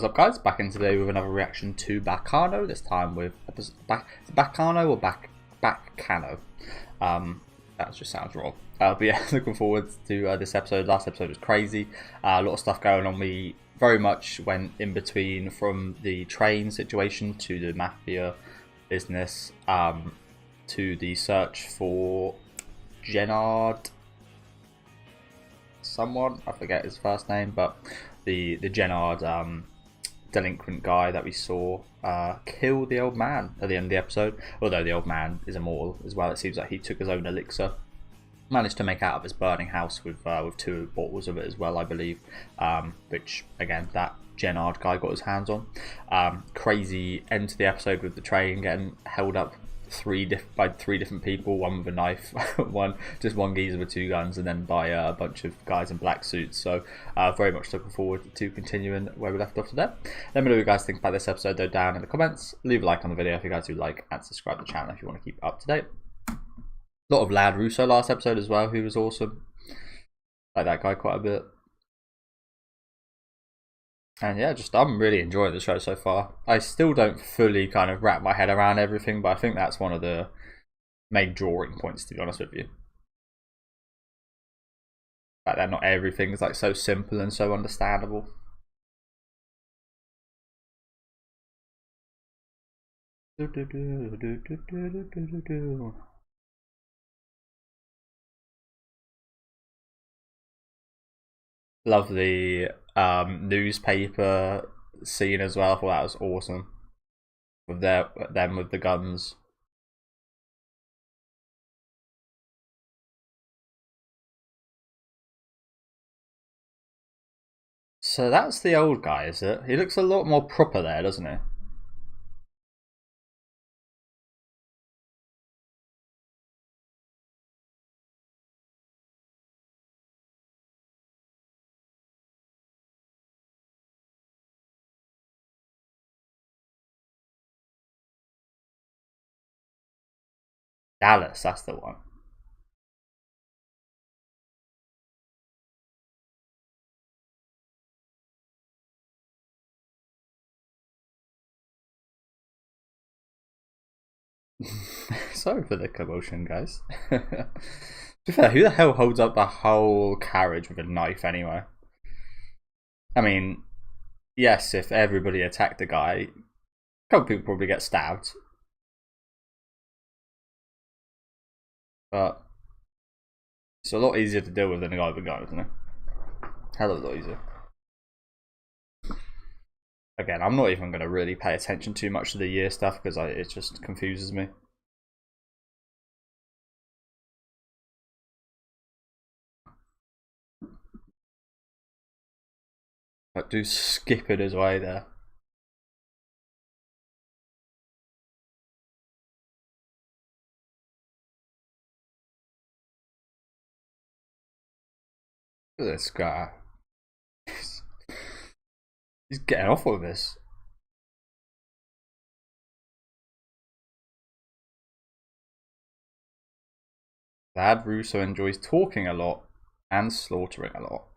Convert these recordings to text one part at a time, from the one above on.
What's up, guys? Back in today with another reaction to Baccano. This time with Baccano or Baccano. That just sounds wrong. But yeah, looking forward to this episode. Last episode was crazy. A lot of stuff going on. We very much went in between from the train situation to the mafia business, to the search for Gennard. Someone, I forget his first name, but the Gennard delinquent guy that we saw kill the old man at the end of the episode. Although the old man is immortal as well, it seems like he took his own elixir, managed to make out of his burning house with 2 bottles of it as well, I believe, which again that Gennard guy got his hands on. Crazy end to the episode with the train getting held up by three different people, one with a knife, one geezer with 2 guns, and then by a bunch of guys in black suits. So very much looking forward to continuing where we left off today. Let me know what you guys think about this episode though down in the comments. Leave a like on the video if you guys do like, and subscribe to the channel if you want to keep up to date. A lot of Lad Russo last episode as well, who was awesome. Like that guy quite a bit. And yeah, I'm really enjoying the show so far. I still don't fully kind of wrap my head around everything, but I think that's one of the main drawing points, to be honest with you. Like that not everything is like so simple and so understandable. Love the newspaper scene as well. I thought that was awesome. With them with the guns. So that's the old guy, is it? He looks a lot more proper there, doesn't he? Dallas, that's the one. Sorry for the commotion, guys. To be fair, who the hell holds up the whole carriage with a knife anyway? I mean, yes, if everybody attacked the guy, a couple people probably get stabbed. But it's a lot easier to deal with than a guy with a gun, isn't it? Hell of a lot easier. Again, I'm not even going to really pay attention too much to the year stuff because it just confuses me. But do skip it his way there. Look at this guy. He's getting off with this. Lad Russo enjoys talking a lot and slaughtering a lot.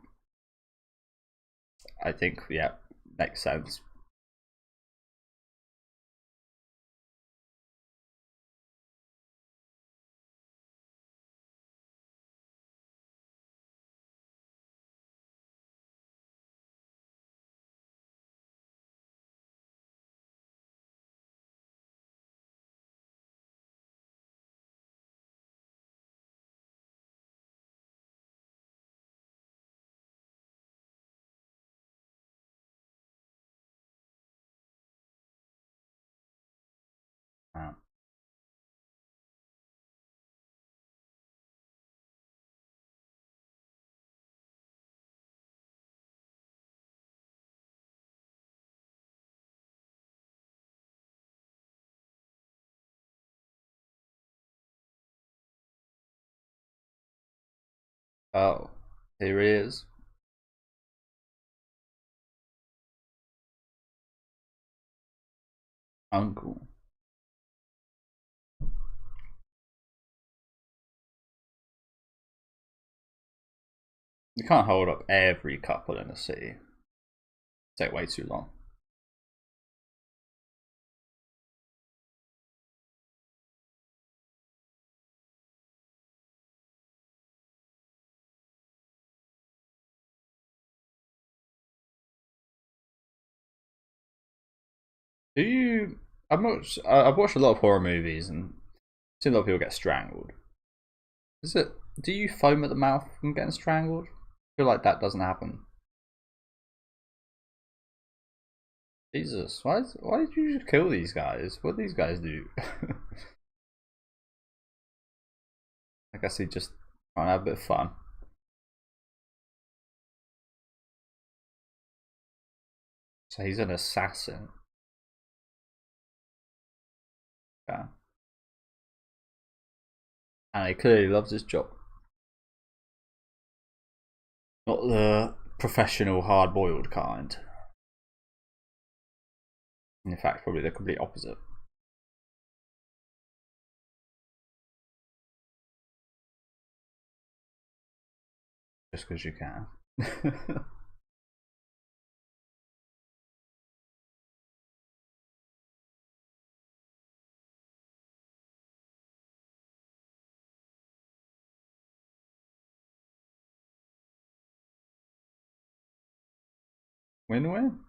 I think, yeah, makes sense. Oh, here he is. Uncle. You can't hold up every couple in the city. Take way too long. Do you? I'm not. I've watched a lot of horror movies and seen a lot of people get strangled. Is it? Do you foam at the mouth from getting strangled? I feel like that doesn't happen. Jesus, why did you just kill these guys? What did these guys do? I guess he just trying to have a bit of fun. So he's an assassin. Yeah. And he clearly loves his job. Not the professional, hard-boiled kind. In fact, probably the complete opposite. Just because you can. Win-win.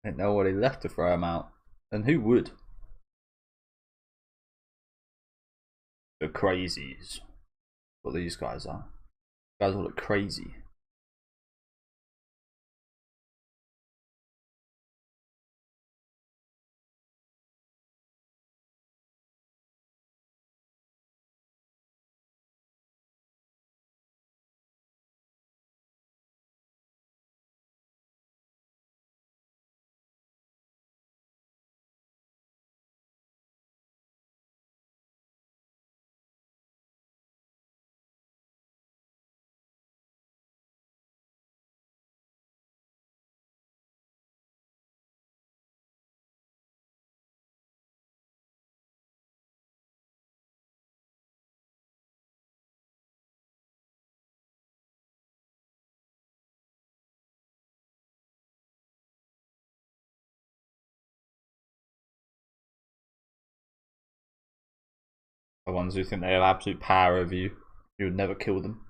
Didn't know what he left to throw him out. And who would? The crazies. What these guys are. You guys all look crazy. The ones who think they have absolute power over you. You would never kill them.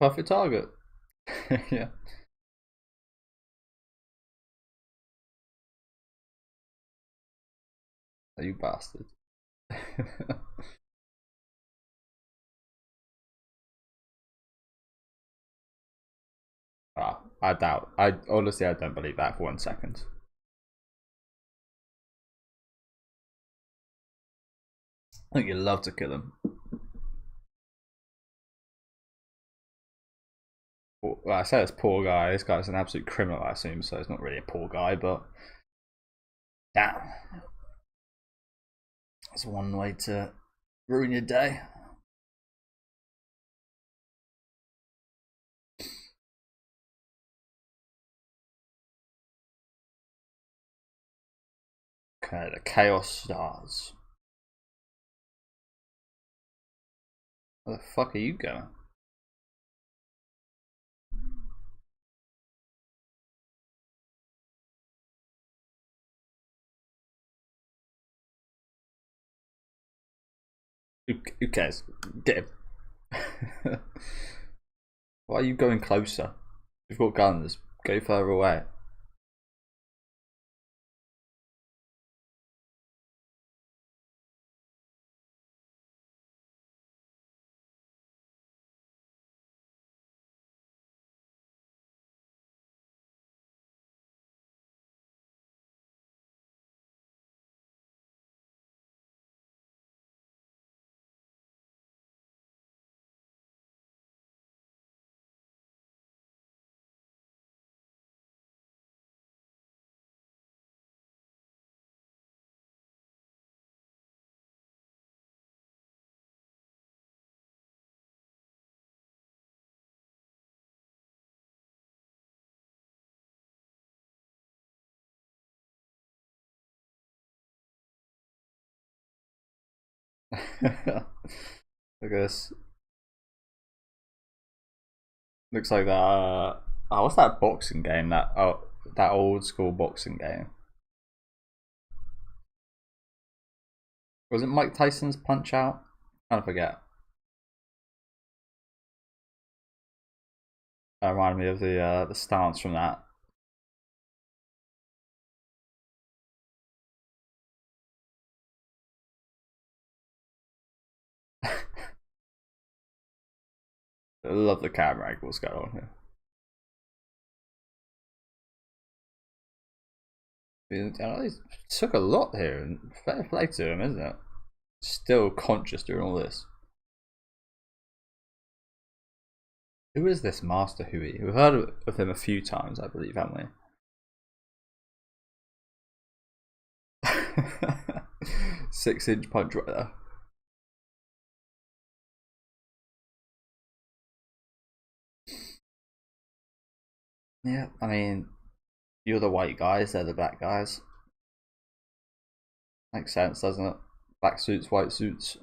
Perfect target. Yeah. Oh, you bastard. I doubt. I honestly, I don't believe that for 1 second. I think you'd love to kill him. Well, I say it's poor guy. This guy's an absolute criminal, I assume. So he's not really a poor guy, but damn, that's one way to ruin your day. Okay, the Chaos Stars. Where the fuck are you going? Who cares? Get him. Why are you going closer? You've got guns. Go further away. I guess looks like that. Oh, what's that boxing game? That old school boxing game. Was it Mike Tyson's Punch Out? I forget. That reminded me of the stance from that. I love the camera angles going on here. He took a lot here, and fair play to him, isn't it? Still conscious during all this. Who is this Master Hui? We've heard of him a few times, I believe, haven't we? 6-inch punch right there. Yeah, I mean, you're the white guys, they're the black guys. Makes sense, doesn't it? Black suits, white suits.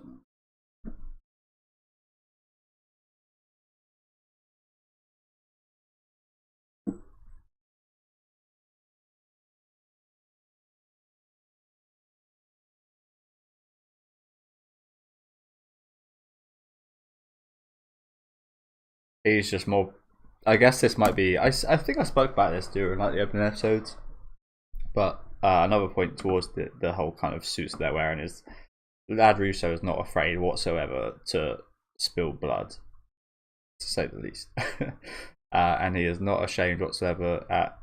He's just more. I guess this might be. I think I spoke about this during like the opening episodes, but another point towards the whole kind of suits they're wearing is Lad Russo is not afraid whatsoever to spill blood, to say the least. And he is not ashamed whatsoever at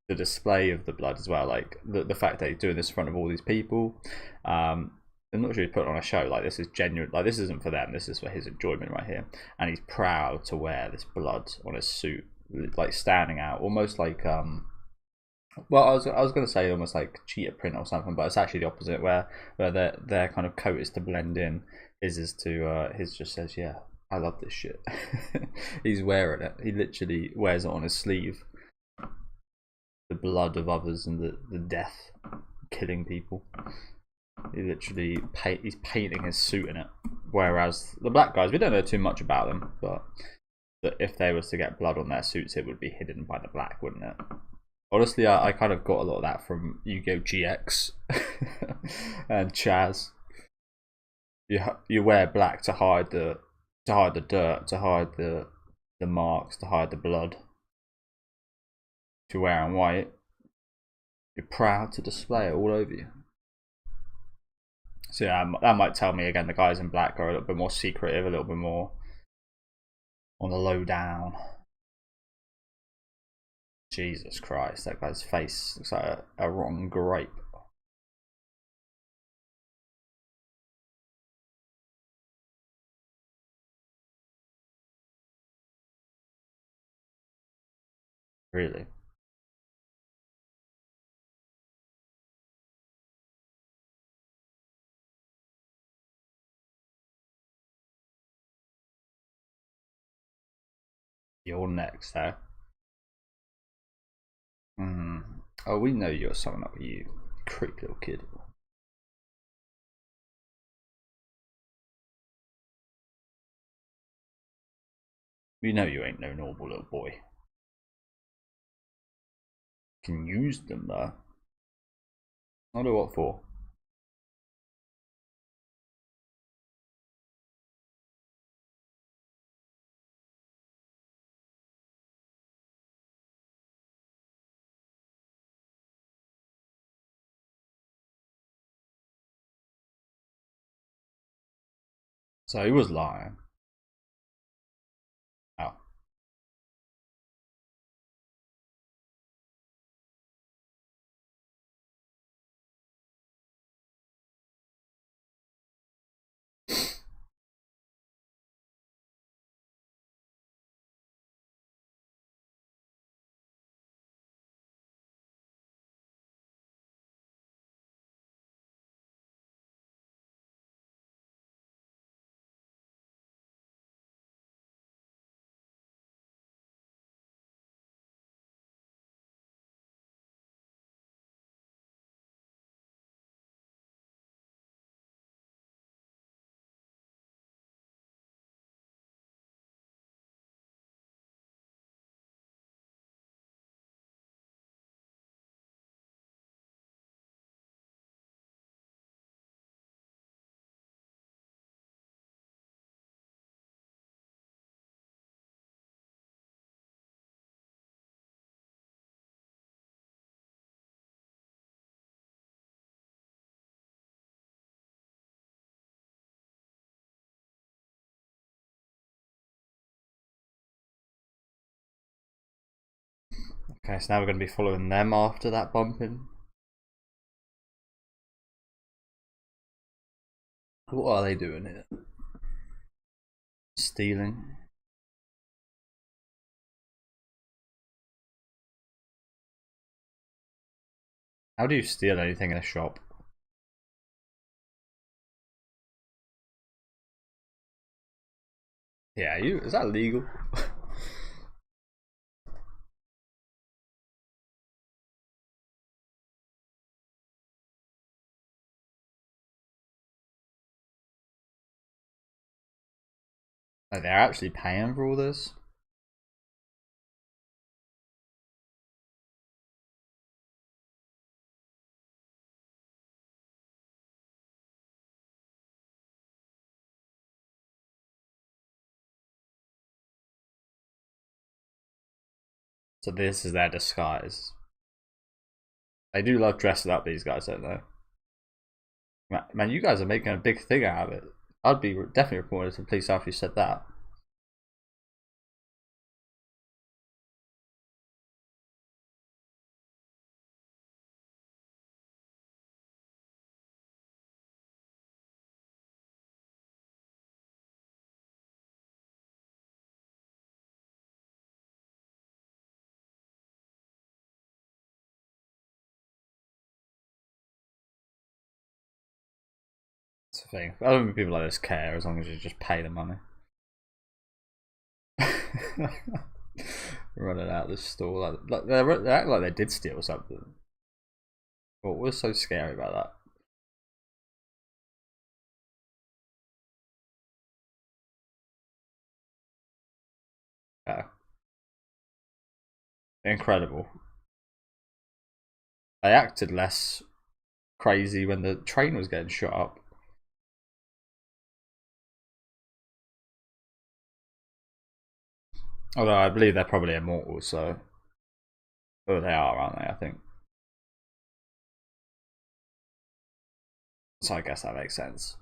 the display of the blood as well. Like the fact that he's doing this in front of all these people. I'm not sure he's putting on a show. Like this is genuine. Like this isn't for them. This is for his enjoyment right here. And he's proud to wear this blood on his suit, like standing out, almost like well, I was going to say almost like cheetah print or something, but it's actually the opposite. Where their kind of coat is to blend in. His is to his just says, yeah, I love this shit. He's wearing it. He literally wears it on his sleeve. The blood of others and the death, killing people. He literally he's painting his suit in it. Whereas the black guys, we don't know too much about them, but if they was to get blood on their suits, it would be hidden by the black, wouldn't it? Honestly, I kind of got a lot of that from Yu-Gi-Oh! GX and Chaz. You wear black to hide the dirt, to hide the marks, to hide the blood. If you're wearing white, you're proud to display it all over you. So yeah, that might tell me again the guys in black are a little bit more secretive, a little bit more on the low down. Jesus Christ, that guy's face looks like a rotten grape. Really. You're next, though. Oh, we know you're something up with you, creepy little kid. We know you ain't no normal little boy. Can use them though. I know what for. So he was lying. Oh. Okay, so now we're going to be following them after that bumping. What are they doing here? Stealing. How do you steal anything in a shop? Yeah, is that legal? Like they're actually paying for all this? So this is their disguise. They do love dressing up, these guys, don't they? Man, you guys are making a big thing out of it. I'd be definitely reporting to the police after you said that. That's the thing. I don't think people like this care as long as you just pay the money. Running out of the store. Like they act like they did steal something. What was so scary about that? Yeah. Incredible. They acted less crazy when the train was getting shot up. Although I believe they're probably immortal, so. Oh, they are, aren't they? I think. So I guess that makes sense.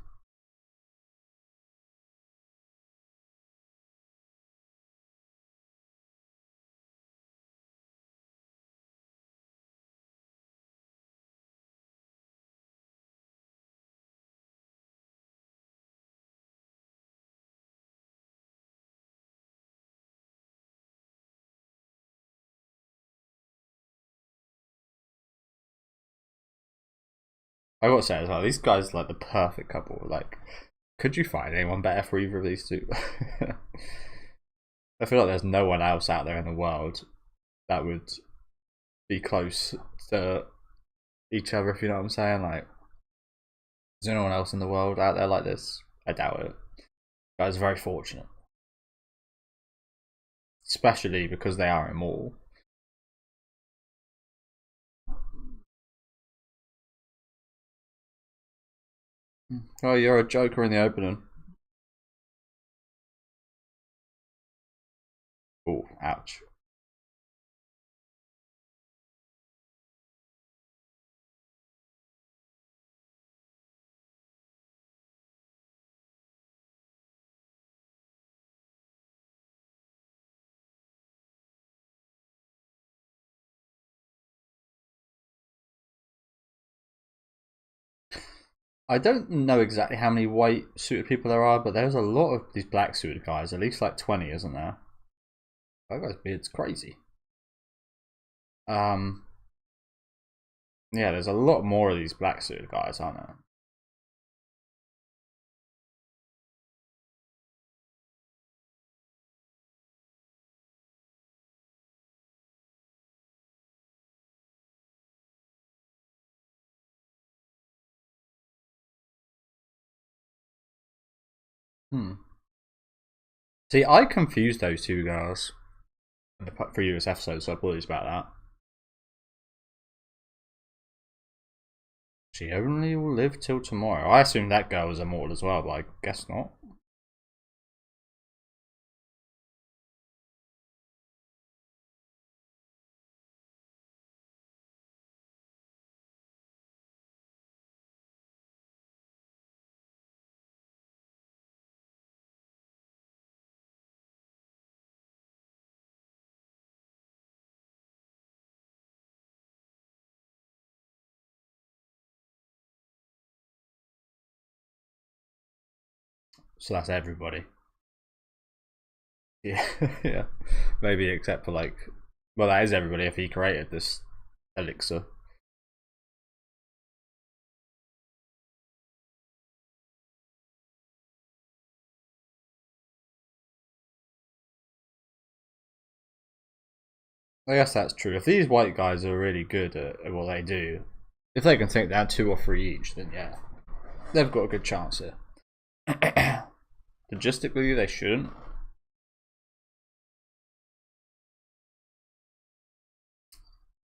I gotta say as well, these guys are like the perfect couple. Like, could you find anyone better for either of these two? I feel like there's no one else out there in the world that would be close to each other, if you know what I'm saying. Like, is there anyone else in the world out there like this? I doubt it. Guys, very fortunate, especially because they are immortal. Oh, you're a Joker in the opening. Oh, ouch. I don't know exactly how many white suited people there are, but there's a lot of these black suited guys. At least like 20, isn't there? That guy's beard's crazy. Um, yeah, there's a lot more of these black suited guys, aren't there? Hmm. See, I confused those two girls in the previous episode, so apologies about that. She only will live till tomorrow. I assumed that girl was immortal as well, but I guess not. So that's everybody. Yeah, yeah. Maybe except for like, well, that is everybody if he created this elixir. I guess that's true. If these white guys are really good at what they do, if they can take down 2 or 3 each, then yeah, they've got a good chance here. Logistically, they shouldn't.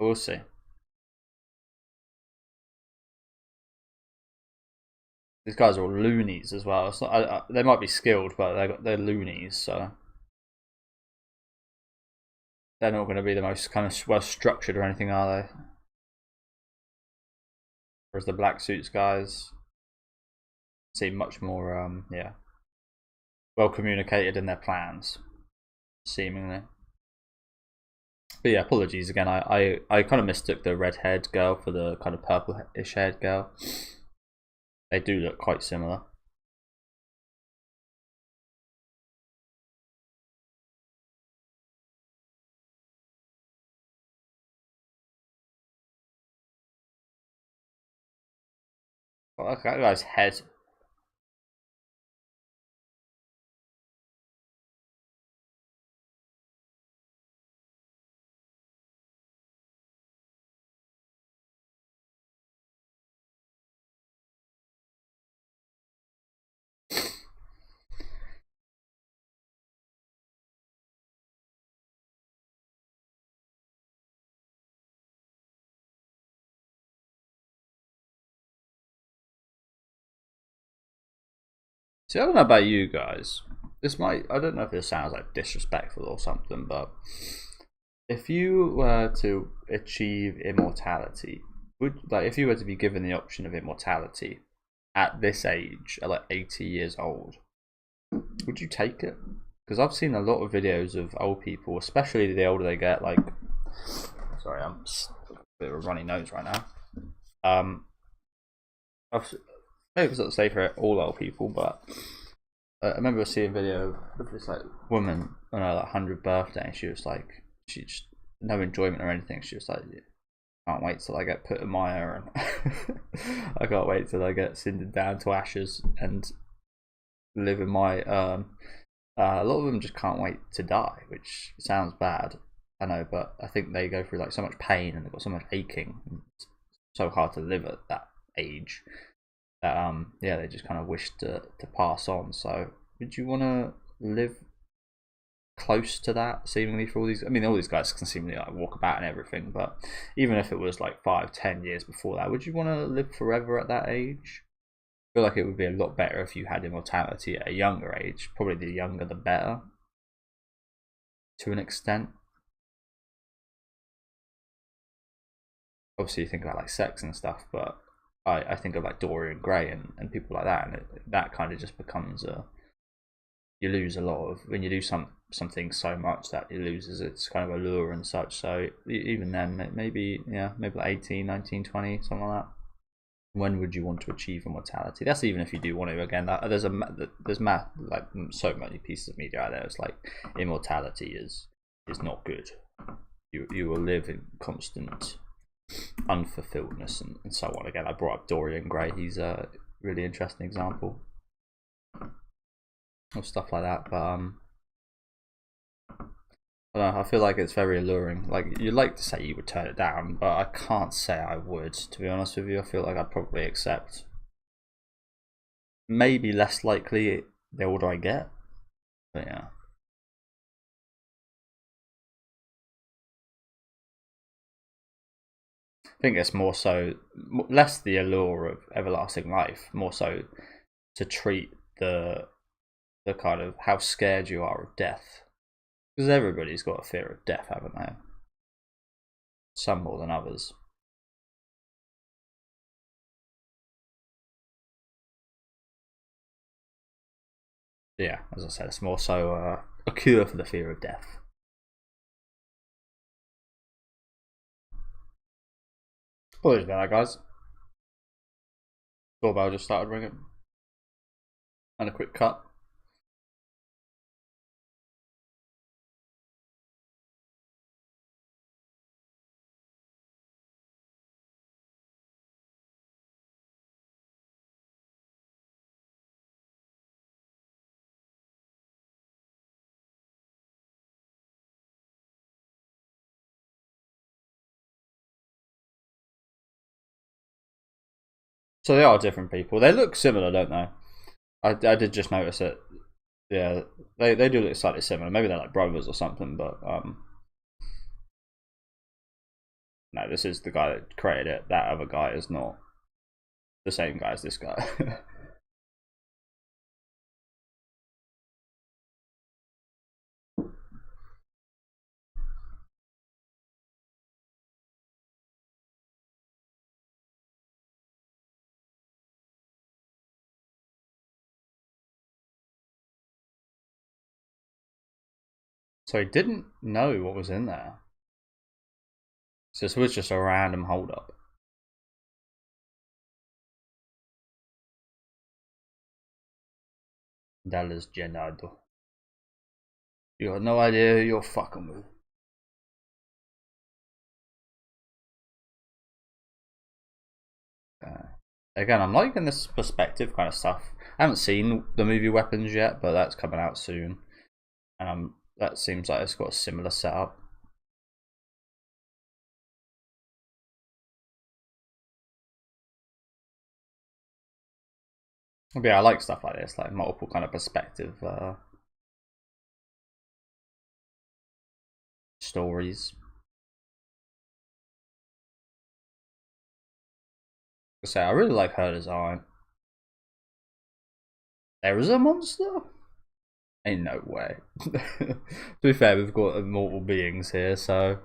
We'll see. These guys are all loonies as well. It's not, they might be skilled, but they're loonies, so they're not going to be the most kind of well structured or anything, are they? Whereas the black suits guys seem much more, yeah, well communicated in their plans, seemingly. But yeah, apologies again. I kind of mistook the red-haired girl for the kind of purple-ish haired girl. They do look quite similar. Oh, that guy's head. See, I don't know about you guys. This might, I don't know if this sounds like disrespectful or something, but if you were to achieve immortality, if you were to be given the option of immortality at this age, at like 80 years old, would you take it? Because I've seen a lot of videos of old people, especially the older they get. Like, sorry, I'm a bit of a runny nose right now. I've, maybe it's not the same for all old people, but I remember seeing a video of this like woman on her like 100th birthday, and she was like, she just no enjoyment or anything. She was like, can't wait till I get put in mire, and I can't wait till I get cindered down to ashes and live in my urn. A lot of them just can't wait to die, which sounds bad, I know, but I think they go through like so much pain and they've got so much aching. It's so hard to live at that age that yeah, they just kind of wish to pass on. So would you want to live close to that seemingly for all these? I mean, all these guys can seemingly like walk about and everything, but even if it was like 5-10 years before that, would you want to live forever at that age? I feel like it would be a lot better if you had immortality at a younger age. Probably the younger the better, to an extent. Obviously you think about like sex and stuff, but I think of like Dorian Gray and people like that, and that kind of just becomes a, you lose a lot of, when you do something so much that it loses its kind of allure and such. So even then, maybe, yeah, maybe like 18, 19, 20, something like that. When would you want to achieve immortality? That's even if you do want to. Again, there's like so many pieces of media out there. It's like immortality is not good. You will live in constant unfulfilledness and so on. Again, I brought up Dorian Gray. He's a really interesting example of stuff like that. But I don't know, I feel like it's very alluring. Like, you'd like to say you would turn it down, but I can't say I would, to be honest with you. I feel like I'd probably accept. Maybe less likely the older I get, but yeah. I think it's more so, less the allure of everlasting life, more so to treat the kind of how scared you are of death. Because everybody's got a fear of death, haven't they? Some more than others. Yeah, as I said, it's more so a cure for the fear of death. Apologies about that, guys. Doorbell just started ringing. And a quick cut. So they are different people. They look similar, don't they? I did just notice it. Yeah, they do look slightly similar. Maybe they're like brothers or something, but no, this is the guy that created it. That other guy is not the same guy as this guy. So he didn't know what was in there. So this was just a random hold-up. Dallas Genado. You have no idea who you're fucking with. Again, I'm liking this perspective kind of stuff. I haven't seen the movie Weapons yet, but that's coming out soon. And that seems like it's got a similar setup. But yeah, I like stuff like this, like multiple kind of perspective stories. I really like her design. There is a monster? Ain't no way. To be fair, we've got immortal beings here, so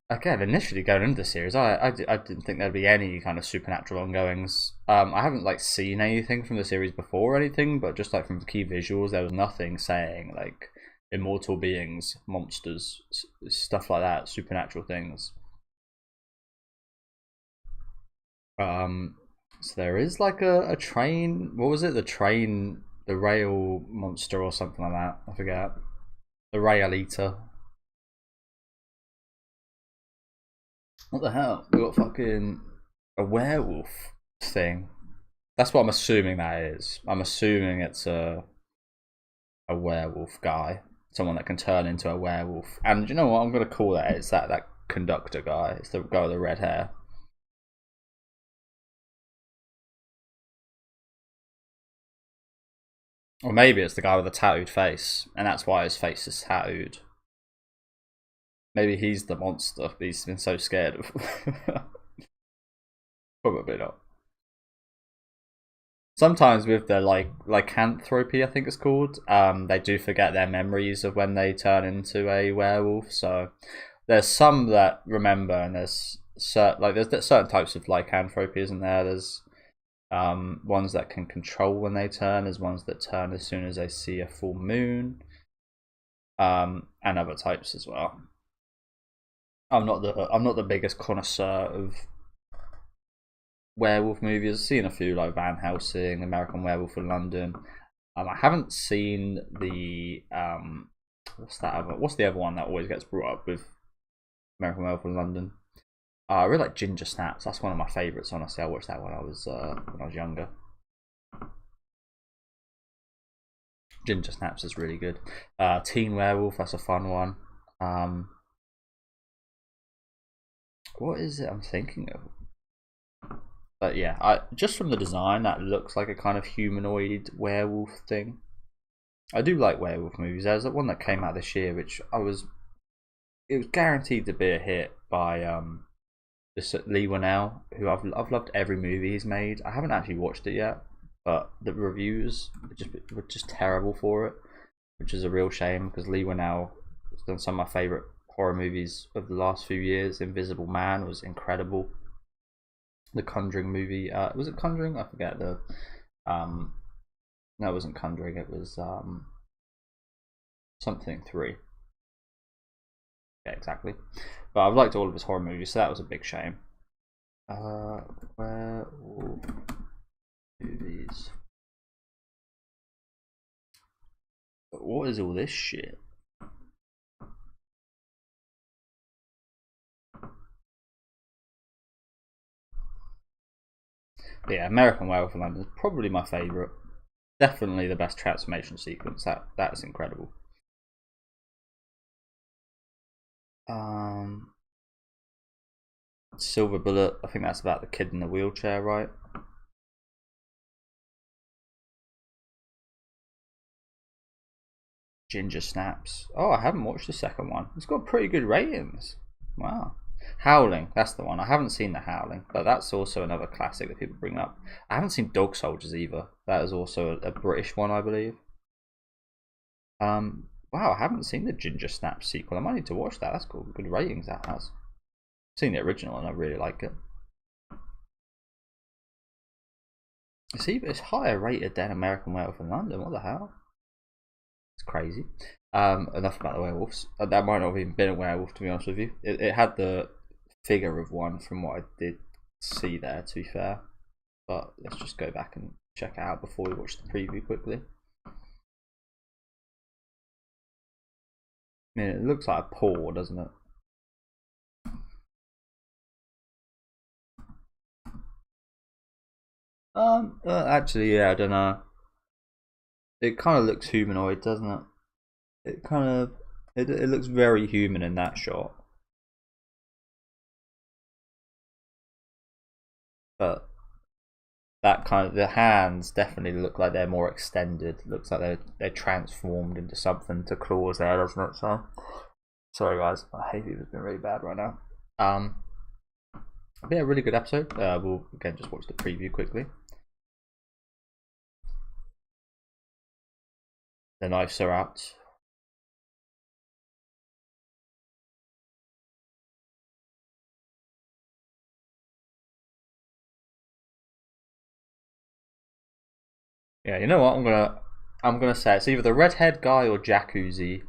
again, initially going into the series, I didn't think there'd be any kind of supernatural ongoings. I haven't like seen anything from the series before or anything, but just like from the key visuals, there was nothing saying like immortal beings, monsters, stuff like that, supernatural things. So there is like a train. What was it? The rail monster or something like that. I forget. The rail eater. What the hell? We got fucking a werewolf thing. That's what I'm assuming that is. I'm assuming it's a werewolf guy, someone that can turn into a werewolf. And you know what? I'm gonna call that. It's that conductor guy. It's the guy with the red hair. Or maybe it's the guy with the tattooed face, and that's why his face is tattooed. Maybe he's the monster, but he's been so scared of. Probably not. Sometimes with the lycanthropy, I think it's called, they do forget their memories of when they turn into a werewolf. So there's some that remember, and there's certain types of lycanthropy, isn't there? There's ones that can control when they turn. There's ones that turn as soon as they see a full moon, and other types as well. I'm not the biggest connoisseur of werewolf movies. I've seen a few like Van Helsing, American Werewolf in London. I haven't seen the what's the other one that always gets brought up with American Werewolf in London? I really like Ginger Snaps. That's one of my favourites. Honestly, I watched that when I was younger. Ginger Snaps is really good. Teen Werewolf, that's a fun one. What is it I'm thinking of? But yeah, just from the design, that looks like a kind of humanoid werewolf thing. I do like werewolf movies. There's one that came out this year, which it was guaranteed to be a hit by this Lee Winnell, who I've loved every movie he's made. I haven't actually watched it yet, but the reviews were just terrible for it, which is a real shame because Lee Winnell has done some of my favourite horror movies of the last few years. Invisible Man was incredible. The Conjuring movie, was it Conjuring? I forget the. No, it wasn't Conjuring. It was something 3. Yeah, exactly. But I've liked all of his horror movies, so that was a big shame. Werewolf movies. But what is all this shit? But yeah, American Werewolf in London is probably my favourite. Definitely the best transformation sequence. That is incredible. Silver Bullet, I think that's about the kid in the wheelchair, right? Ginger Snaps. Oh, I haven't watched the second one. It's got pretty good ratings. Wow. Howling, that's the one. I haven't seen The Howling, but that's also another classic that people bring up. I haven't seen Dog Soldiers either. That is also a British one, I believe. Wow, I haven't seen the Ginger Snaps sequel. I might need to watch that. That's cool. Good ratings that has. I've seen the original and I really like it. It's higher rated than American Werewolf in London. What the hell? It's crazy. Enough about the werewolves. That might not have even been a werewolf, to be honest with you. It had the figure of one from what I did see there, to be fair. But let's just go back and check it out before we watch the preview quickly. I mean, it looks like a paw, doesn't it? Actually, yeah, I don't know. It kind of looks humanoid, doesn't it? It looks very human in that shot. But that kind of, the hands definitely look like they're more extended. Looks like they're transformed into something to claws there, doesn't it? So sorry guys, my hay fever's been really bad right now. But yeah, really good episode. We'll again just watch the preview quickly. The knives are out. Yeah, you know what? I'm gonna say it's either the redhead guy or Jacuzzi.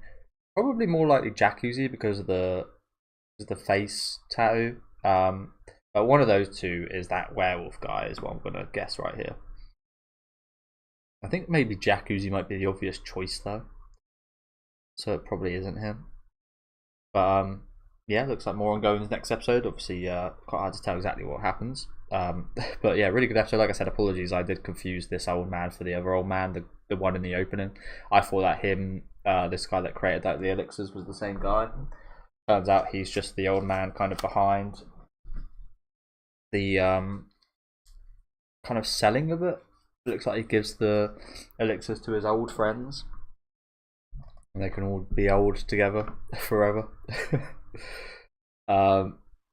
Probably more likely Jacuzzi because of the face tattoo. But one of those two is that werewolf guy, is what I'm gonna guess right here. I think maybe Jacuzzi might be the obvious choice though, so it probably isn't him. But yeah, looks like more ongoing in the next episode. Obviously, quite hard to tell exactly what happens. But yeah, really good episode. Like I said, apologies, I did confuse this old man for the other old man, the one in the opening. I thought that him, this guy that created the elixirs, was the same guy. Turns out he's just the old man, kind of behind the kind of selling of it. It looks like he gives the elixirs to his old friends, and they can all be old together forever.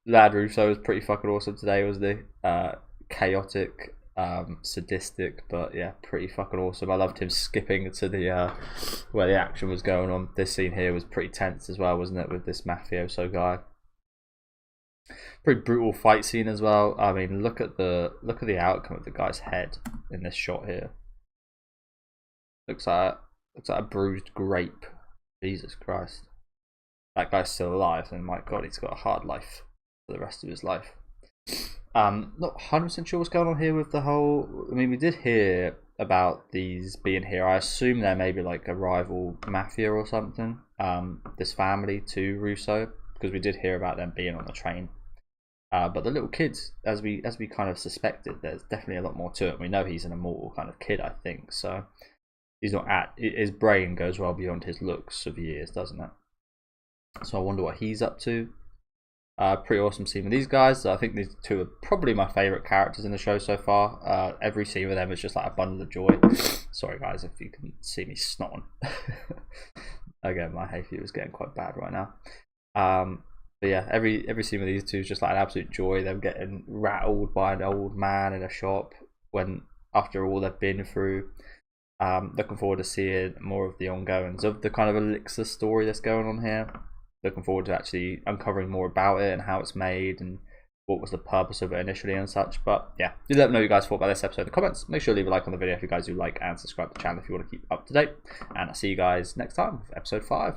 Lad Russo was pretty fucking awesome today, wasn't he? Chaotic, sadistic, but yeah, pretty fucking awesome. I loved him skipping to the where the action was going on. This scene here was pretty tense as well, wasn't it, with this mafioso guy? Pretty brutal fight scene as well. I mean, look at the outcome of the guy's head in this shot here. Looks like a bruised grape. Jesus Christ. That guy's still alive, and my god, he's got a hard life for the rest of his life. Not 100% sure what's going on here with the whole. I mean, we did hear about these being here. I assume they're maybe like a rival mafia or something. This family to Russo, because we did hear about them being on the train. But the little kids, as we kind of suspected, there's definitely a lot more to it. We know he's an immortal kind of kid, I think. So he's not his brain goes well beyond his looks of years, doesn't it? So I wonder what he's up to. Pretty awesome scene with these guys. I think these two are probably my favourite characters in the show so far. Every scene with them is just like a bundle of joy. Sorry guys if you can see me snotting. Again, my hay fever is getting quite bad right now. But yeah, every scene with these two is just like an absolute joy. Them getting rattled by an old man in a shop when after all they've been through. Looking forward to seeing more of the ongoings of the kind of elixir story that's going on here. Looking forward to actually uncovering more about it and how it's made and what was the purpose of it initially and such. But yeah, do let me know what you guys thought about this episode in the comments. Make sure to leave a like on the video if you guys do like, and subscribe to the channel if you want to keep up to date. And I'll see you guys next time with episode 5.